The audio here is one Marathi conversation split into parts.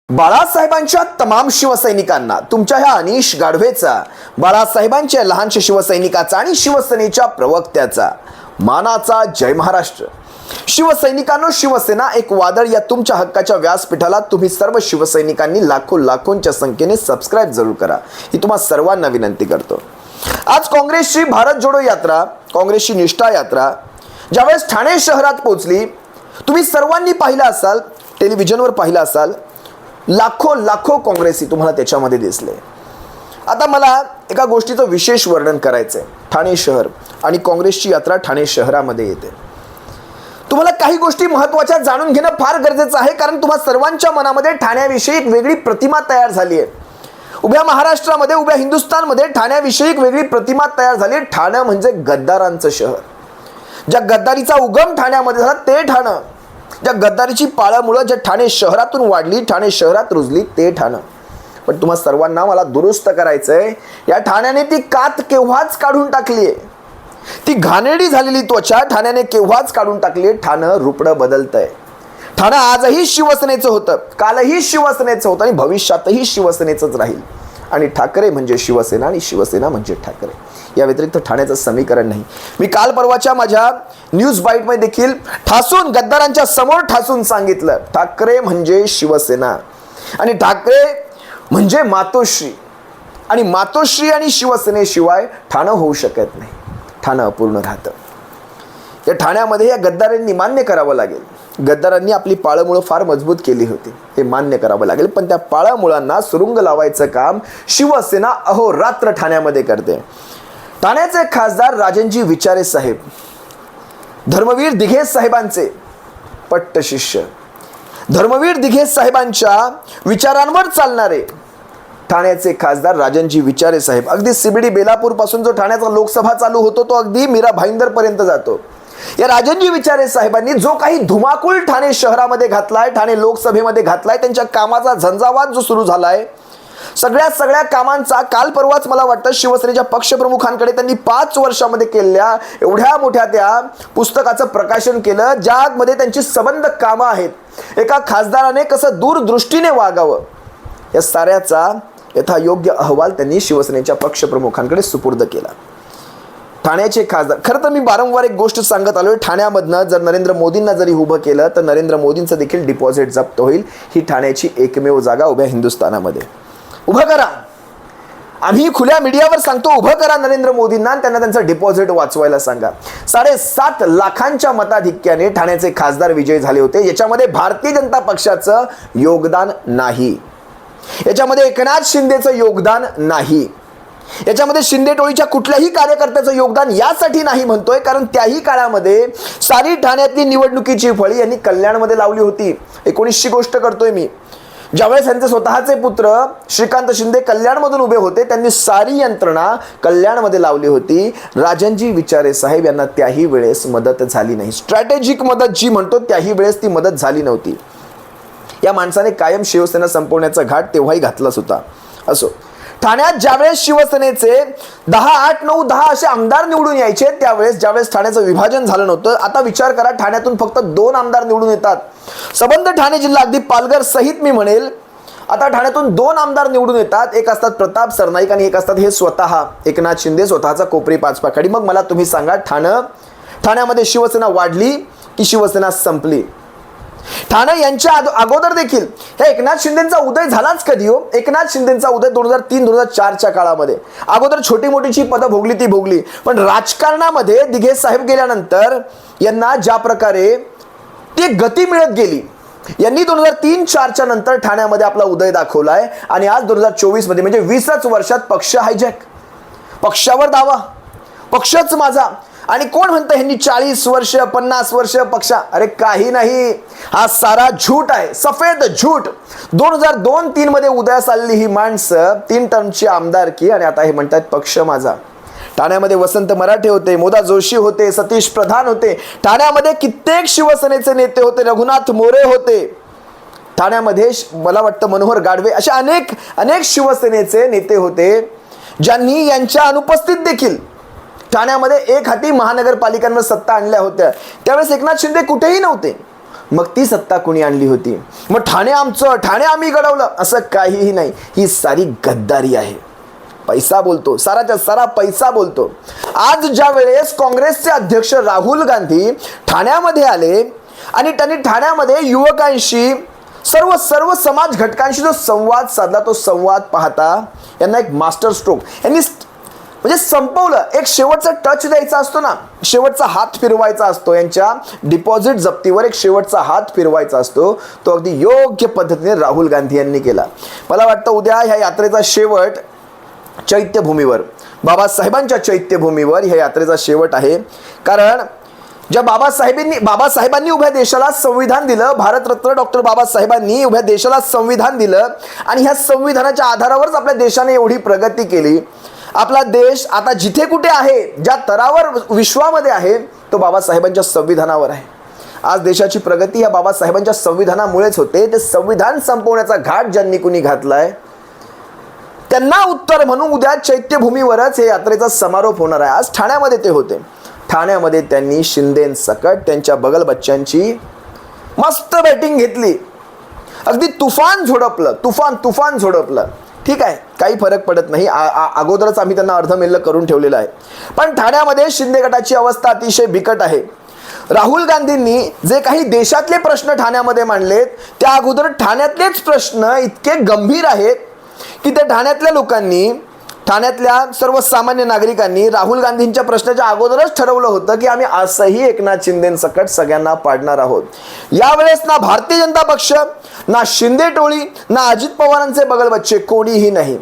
बाळासाहेबांच्या तमाम शिवसैनिकांना तुमच्या ह्या अनिश गाढवेचा, बाळासाहेबांच्या लहानशा शिवसैनिकाचा आणि शिवसेनेच्या प्रवक्त्याचा मानाचा जय महाराष्ट्र. शिवसैनिकांनो, शिवसेना एक वादळ या तुमच्या हक्काच्या व्यासपीठाला तुम्ही सर्व शिवसैनिकांनी लाखोंच्या संख्येने सबस्क्राईब जरूर करा, ही तुम्हा सर्वांना विनंती करतो. आज काँग्रेसची भारत जोडो यात्रा, काँग्रेसची निष्ठा यात्रा ज्यावेळेस ठाणे शहरात पोहोचली, तुम्ही सर्वांनी पाहिलं असाल, टेलिव्हिजनवर पाहिलं असाल, लाखो काँग्रेसी तुम्हाला त्याच्यामध्ये दिसले. आता मला एका गोष्टीचं विशेष वर्णन करायचं आहे. ठाणे शहर आणि काँग्रेसची यात्रा ठाणे शहरामध्ये येते. तुम्हाला काही गोष्टी महत्त्वाच्या जाणून घेणं फार गरजेचं आहे, कारण तुम्हा सर्वांच्या मनामध्ये ठाण्याविषयी एक वेगळी प्रतिमा तयार झाली आहे. उभ्या महाराष्ट्रामध्ये, उभ्या हिंदुस्थानमध्ये ठाण्याविषयी एक वेगळी प्रतिमा तयार झाली. ठाणं म्हणजे गद्दारांचं शहर. ज्या गद्दारीचा उगम ठाण्यामध्ये झाला ते ठाणं, ज्या गद्दारीची पाळंमुळं ज्या ठाणे शहरातून वाढली, ठाणे शहरात रुजली, ते ठाणं. पण तुम्हा सर्वांना मला दुरुस्त करायचंय, या ठाण्याने ती कात केव्हाच काढून टाकली आहे. ती घाणेरडी झालेली त्वचा ठाण्याने केव्हाच काढून टाकली आहे. ठाणं रुपडं बदलतंय. ठाणं आजही शिवसेनेचं होतं, कालही शिवसेनेचं होतं आणि भविष्यातही शिवसेनेचंच राहील. आणि ठाकरे म्हणजे शिवसेना आणि शिवसेना म्हणजे ठाकरे, या व्यतिरिक्त ठाण्याचं समीकरण नाही. मी काल परवाच्या माझ्या न्यूज बाईटमध्ये देखील ठासून, गद्दारांच्या समोर ठासून सांगितलं, ठाकरे म्हणजे शिवसेना आणि ठाकरे म्हणजे मातोश्री, आणि मातोश्री आणि शिवसेनेशिवाय ठाणं होऊ शकत नाही. ठाणं अपूर्ण राहतं. या ठाण्यामध्ये या गद्दारांनी मान्य करावं लागेल, गद्दारांनी आपली पाळंमुळं फार मजबूत केली होती, हे मान्य करावं लागेल. पण त्या पाळंमुळांना सुरुंग लावायचं काम शिवसेना अहोरात्र ठाण्यामध्ये करते. ठाण्याचे खासदार राजनजी विचारे साहेब, धर्मवीर दिघे साहेबांचे पट्ट शिष्य, धर्मवीर दिघे साहेबांच्या विचारांवर चालणारे ठाण्याचे खासदार राजनजी विचारे साहेब. अगदी CBD बेलापूर पासून जो ठाण्याचा लोकसभा चालू होतो तो अगदी मीरा भाईंदर पर्यंत जातो. या राजनजी विचारे साहेबांनी जो काही धुमाकूळ ठाणे शहरामध्ये घातलाय, ठाणे लोकसभेमध्ये घातलाय, त्यांच्या कामाचा झंझावात जो सुरू झालाय, सगळ्या कामांचा काल परवाच मला वाटतं शिवसेनेच्या पक्षप्रमुखांकडे त्यांनी 5 वर्षामध्ये केलेल्या एवढ्या मोठ्या त्या पुस्तकाचं प्रकाशन केलं, ज्यामध्ये त्यांची सबंध कामं आहेत. एका खासदाराने कसं दूरदृष्टीने वागावं, या साऱ्याचा यथायोग्य अहवाल त्यांनी शिवसेनेच्या पक्षप्रमुखांकडे सुपूर्द केला. ठाण्याचे खासदार, खरं तर मी वारंवार एक गोष्ट सांगत आलोय, ठाण्यामधनं जर नरेंद्र मोदींना जरी उभं केलं तर नरेंद्र मोदींचं देखील डिपॉझिट जप्त होईल. ही ठाण्याची एकमेव जागा उभ्या हिंदुस्थानामध्ये. उभं करा, आम्ही खुल्या मीडियावर सांगतो, उभं करा नरेंद्र मोदींना आणि त्यांना त्यांचं डिपॉझिट वाचवायला सांगा. 7.5 लाखांच्या मताधिक्याने ठाण्याचे खासदार विजयी झाले होते. याच्यामध्ये भारतीय जनता पक्षाचं योगदान नाही, याच्यामध्ये एकनाथ शिंदेचं योगदान नाही, याच्यामध्ये शिंदे टोळीच्या कुठल्याही कार्यकर्त्याचं योगदान यासाठी नाही म्हणतोय, कारण त्याही काळामध्ये सारी ठाण्यातली निवडणुकीची फळी यांनी कल्याणमध्ये लावली होती. 19ची गोष्ट करतोय मी. ज्यावेळेस त्यांचे स्वतःचे पुत्र श्रीकांत शिंदे कल्याणमधून उभे होते, त्यांनी सारी यंत्रणा कल्याणमध्ये लावली होती. राजनजी विचारे साहेब यांना त्याही वेळेस मदत झाली नाही. स्ट्रॅटेजिक मदत जी म्हणतो त्याही वेळेस ती मदत झाली नव्हती. या माणसाने कायम शिवसेना संपवण्याचा घाट तेव्हाही घातलाच होता. असो, ठाण्यात ज्यावेळेस शिवसेनेचे 10, 8, 9, 10 असे आमदार निवडून यायचे, त्यावेळेस ज्यावेळेस ठाण्याचं विभाजन झालं नव्हतं. आता विचार करा, ठाण्यातून फक्त 2 आमदार निवडून येतात. सबंध ठाणे जिल्हा, अगदी पालघर सहित मी म्हणेल, आता ठाण्यातून 2 आमदार निवडून येतात. एक असतात प्रताप सरनाईक आणि एक असतात हे स्वतः एकनाथ शिंदे, स्वतःचा कोपरी पाचपाखाडी. मग मला तुम्ही सांगा, ठाण्यामध्ये शिवसेना वाढली की शिवसेना संपली? ठाणे यांच्या अगोदर देखील ह्या एकनाथ शिंदेचा उदय झालाच कधी हो? एकनाथ शिंदेचा उदय 2003-2004च्या काळामध्ये. अगोदर छोटी मोठीची पदं भोगली ती भोगली, पण राजकारणामध्ये दिघे साहेब गेल्यानंतर यांना ज्या प्रकारे ती गती मिळत गेली, यांनी 2003-04च्या नंतर ठाण्यामध्ये आपला उदय दाखवलाय. आणि आज 2024 मध्ये म्हणजे 20च वर्षात पक्ष हायजॅक, पक्षावर दावा, पक्षच माझा. आणि कोण म्हणतं ह्यांनी 40 वर्ष 50 वर्ष पक्षा? अरे काही नाही, हा सारा झूट आहे, सफेद झूट. 2002-03 मध्ये उदयास आलेली ही माणसं, 3 टर्मची आमदारकी, आणि आता हे म्हणतात पक्ष माझा. ठाण्यामध्ये वसंत मराठे होते, मोदा जोशी होते, सतीश प्रधान होते. ठाण्यामध्ये कित्येक शिवसेनेचे नेते होते, रघुनाथ मोरे होते. ठाण्यामध्ये मला वाटतं मनोहर गाढवे, असे अनेक शिवसेनेचे नेते होते, ज्यांनी यांच्या अनुपस्थित देखील ठाण्यामध्ये एक हाती महानगरपालिकांवर सत्ता आणल्या होत्या. त्यावेळेस एकनाथ शिंदे कुठेही नव्हते. मग ती सत्ता कुणी आणली होती? मग ठाणे आमचं, ठाणे आम्ही घडवलं, असं काहीही नाही. ही सारी गद्दारी आहे. पैसा बोलतो, साराच्या सारा पैसा बोलतो. आज ज्या वेळेस काँग्रेसचे अध्यक्ष राहुल गांधी ठाण्यामध्ये आले आणि त्यांनी ठाण्यामध्ये युवकांशी सर्व समाज घटकांशी जो संवाद साधला, तो संवाद पाहता यांना एक मास्टर स्ट्रोक, यांनी म्हणजे संपवलं. एक शेवटचा टच द्यायचा असतो ना, शेवटचा हात फिरवायचा असतो, यांच्या डिपॉझिट जप्तीवर एक शेवटचा हात फिरवायचा असतो, तो अगदी योग्य पद्धतीने राहुल गांधी यांनी केला. मला वाटतं उद्या ह्या यात्रेचा शेवट चैत्यभूमीवर, बाबासाहेबांच्या चैत्यभूमीवर ह्या यात्रेचा शेवट आहे. कारण ज्या बाबासाहेबांनी उभ्या देशाला संविधान दिलं, भारतरत्न डॉक्टर बाबासाहेबांनी उभ्या देशाला संविधान दिलं आणि ह्या संविधानाच्या आधारावरच आपल्या देशाने एवढी प्रगती केली. आपला देश आता जिथे कुठे आहे, ज्या तरावर विश्वामध्ये आहे, तो बाबासाहेबांच्या संविधानावर आहे. आज देशाची प्रगती ह्या बाबासाहेबांच्या संविधानामुळेच होते. ते संविधान संपवण्याचा घाट ज्यांनी कुणी घातलाय त्यांना उत्तर म्हणून उद्या चैत्यभूमीवरच हे यात्रेचा समारोप होणार आहे. आज ठाण्यामध्ये ते होते. ठाण्यामध्ये त्यांनी शिंदेंसकट त्यांच्या बगल बच्च्यांची मस्त बॅटिंग घेतली. अगदी तुफान झोडपलं. ठीक आहे, काही फरक पडत नाही. अगोदरच आम्ही त्यांना अर्धमेल्ल करून ठेवलेलं आहे. पण ठाण्यामध्ये शिंदे गटाची अवस्था अतिशय बिकट आहे. राहुल गांधींनी जे काही देशातले प्रश्न ठाण्यामध्ये मांडलेत, त्या अगोदर ठाण्यातलेच प्रश्न इतके गंभीर आहेत की त्या ठाण्यातल्या लोकांनी, ठाण्यातल्या सर्वसामान्य नागरिकांनी राहुल गांधींच्या प्रश्नाच्या अगोदरच ठरवलं होतं की आम्ही असंही एकनाथ शिंदेंसकट सगळ्यांना पाडणार आहोत. यावेळेस ना भारतीय जनता पक्ष, ना शिंदे टोळी, ना अजित पवारांचे बगल बच्चे, कोणीही नाही.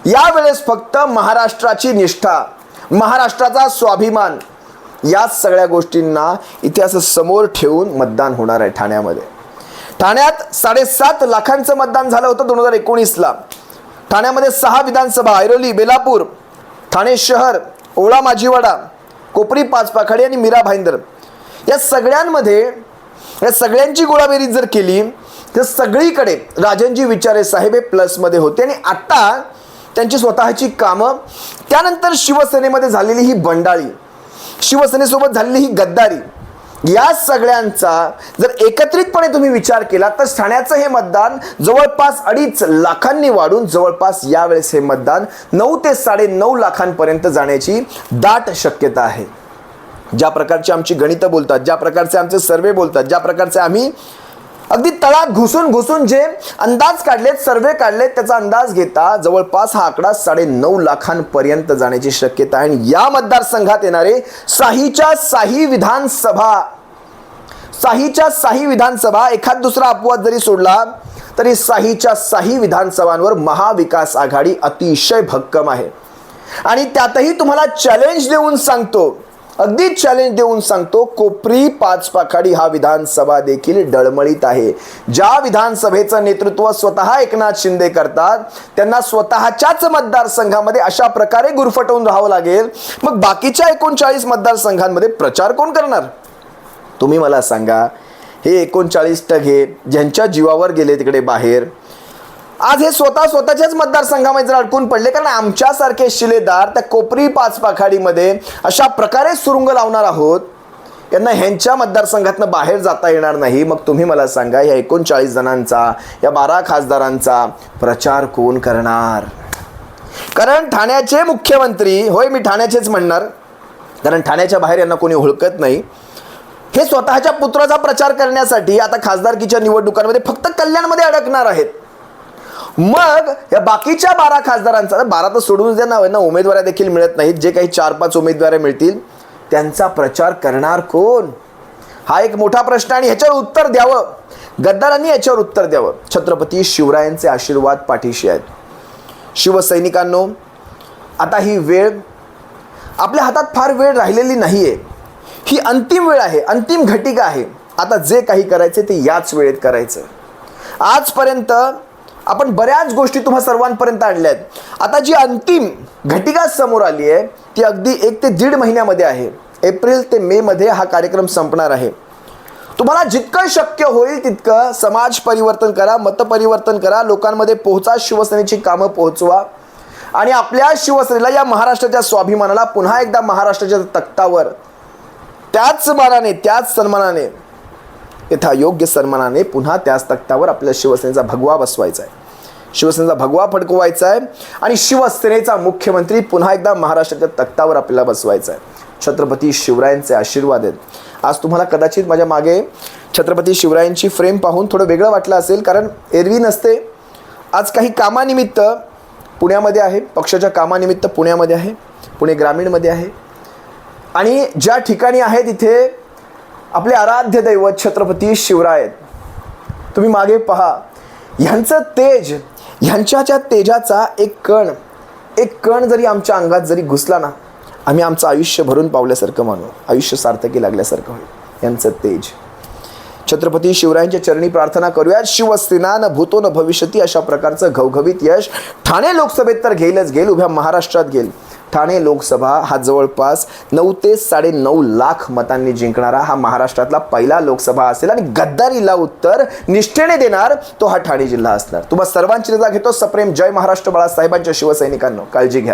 यावेळेस फक्त महाराष्ट्राची निष्ठा, महाराष्ट्राचा स्वाभिमान, या सगळ्या गोष्टींना इतिहास समोर ठेवून मतदान होणार आहे ठाण्यामध्ये. ठाण्यात 7.5 लाखांचं मतदान झालं होतं 2019ला. ठाण्यामध्ये 6 विधानसभा, ऐरोली, बेलापूर, ठाणे शहर, ओळा माजीवाडा, कोपरी, पाचपाखाडी आणि मीरा भाईंदर, या सगळ्यांमध्ये या सगळ्यांची गोळाबेरीज जर केली तर सगळीकडे राजनजी विचारे साहेब हे प्लसमध्ये होते. आणि आता त्यांची स्वतःची कामं, त्यानंतर शिवसेनेमध्ये झालेली ही बंडाळी, शिवसेनेसोबत झालेली ही गद्दारी, या सगळ्यांचा जर एकत्रितपणे तुम्ही विचार केला तर ठाण्याचं हे मतदान जवळपास 2.5 लाखांनी वाढून जवळपास यावेळेस हे मतदान 9 ते 9.5 लाखांपर्यंत जाण्याची दाट शक्यता आहे. ज्या प्रकारची आमची गणितं बोलतात, ज्या प्रकारचे आमचे सर्वे बोलतात, ज्या प्रकारचे आम्ही अगदी तळात घुसून जे अंदाज काढलेत, सर्वे काढलेत, त्याचा अंदाज घेता जवळपास हा आकडा 9.5 लाखांपर्यंत जाण्याची शक्यता आहे. आणि या मतदारसंघात येणारे साहीच्या साही विधानसभा एखाद दुसरा अपवाद जरी सोडला तरी साहीच्या 6 विधानसभांवर महाविकास आघाडी अतिशय भक्कम आहे. आणि त्यातही तुम्हाला चॅलेंज देऊन सांगतो, अगदी चॅलेंज देऊन सांगतो, कोपरी, पाचपाखाडी हा विधानसभा देखील डळमळीत आहे. ज्या विधानसभेचं नेतृत्व स्वतः एकनाथ शिंदे करतात, त्यांना स्वतःच्याच मतदारसंघामध्ये अशा प्रकारे गुरफटवून राहावं लागेल. मग बाकीच्या 39 मतदारसंघांमध्ये प्रचार कोण करणार? तुम्ही मला सांगा. हे 39 टघे ज्यांच्या जीवावर गेले तिकडे बाहेर, आज हे स्वतःच्याच मतदारसंघामध्ये जर अडकून पडले, कारण आमच्यासारखे शिलेदार त्या कोपरी, पाचपाखाडीमध्ये अशा प्रकारे सुरुंग लावणार आहोत, यांना ह्यांच्या मतदारसंघातनं बाहेर जाता येणार नाही. मग तुम्ही मला सांगा, या 39 जणांचा, या 12 खासदारांचा प्रचार कोण करणार? कारण ठाण्याचे मुख्यमंत्री, होय मी ठाण्याचेच म्हणणार, कारण ठाण्याच्या बाहेर यांना कोणी ओळखत नाही, हे स्वतःच्या पुत्राचा प्रचार करण्यासाठी आता खासदारकीच्या निवडणुकांमध्ये फक्त कल्याणमध्ये अडकणार आहेत. मग या बाकीच्या 12 खासदारांचा, 12 तर सोडून द्या ना, उमेदवार देखील मिळत नाहीत, जे काही 4-5 उमेदवार मिळतील त्यांचा प्रचार करणार कोण? हा एक मोठा प्रश्न. आणि ह्याच्यावर उत्तर द्यावं, गद्दारांनी याच्यावर उत्तर द्यावं. छत्रपती शिवरायांचे आशीर्वाद पाठीशी आहेत. शिवसैनिकांनो, आता ही वेळ आपल्या हातात फार वेळ राहिलेली नाहीये. ही अंतिम वेळ आहे, अंतिम घटिका आहे. आता जे काही करायचे ते याच वेळेत करायचं. आजपर्यंत आपण बऱ्याच गोष्टी तुम्हा सर्वांपर्यंत आणल्यात. आता जी अंतिम घटिका समोर आली आहे ती अगदी 1 ते 1.5 महिन्यामध्ये आहे. एप्रिल ते मे मध्ये हा कार्यक्रम संपणार आहे. तुम्हाला जितकं शक्य होईल तितकं समाज परिवर्तन करा, मत परिवर्तन करा, लोकांमध्ये पोहोचा, शिवसेनेची कामं पोहोचवा आणि आपल्या शिवसेनेला, या महाराष्ट्राच्या स्वाभिमानाला पुन्हा एकदा महाराष्ट्राच्या तख्तावर त्याच मानाने, त्याच सन्मानाने यथा योग्य सन्मानाने पुन्हा त्याच तख्तावर आपल्या शिवसेनेचा भगवा बसवायचा आहे, शिवसेनेचा भगवा फडकवायचा आहे आणि शिवसेनेचा मुख्यमंत्री पुन्हा एकदा महाराष्ट्राच्या तख्तावर आपल्याला बसवायचा आहे. छत्रपती शिवरायांचे आशीर्वाद आहेत. आज तुम्हाला कदाचित माझ्या मागे छत्रपती शिवरायांची फ्रेम पाहून थोडं वेगळं वाटलं असेल, कारण एरवी नसते. आज काही कामानिमित्त पुण्यामध्ये आहे, पक्षाच्या कामानिमित्त पुण्यामध्ये आहे, पुणे ग्रामीणमध्ये आहे आणि ज्या ठिकाणी आहे तिथे आपले आराध्य दैवत छत्रपती शिवराय आहेत. तुम्ही मागे पहा, ह्यांचं तेज, ह्यांच्या तेजाचा एक कण जरी आमच्या अंगात जरी घुसला ना, आम्ही आमचं आयुष्य भरून पावल्यासारखं मानू, आयुष्य सार्थकी लागल्यासारखं होईल. यांचं तेज. छत्रपती शिवरायांच्या चरणी प्रार्थना करूया. शिवसेना न भूतो न भविष्यती अशा प्रकारचं घवघवीत यश ठाणे लोकसभेत तर घेईलच घेईल, उभ्या महाराष्ट्रात घेईल. ठाणे लोकसभा हा जवळपास 9 ते 9.5 लाख मतांनी जिंकणारा हा महाराष्ट्रातला पहिला लोकसभा असेल आणि गद्दारीला उत्तर निष्ठेने देणार तो हा ठाणे जिल्हा असणार. तुम्हा सर्वांची रजा घेतो. सप्रेम जय महाराष्ट्र. बाळासाहेबांच्या शिवसैनिकांनो, काळजी घ्या.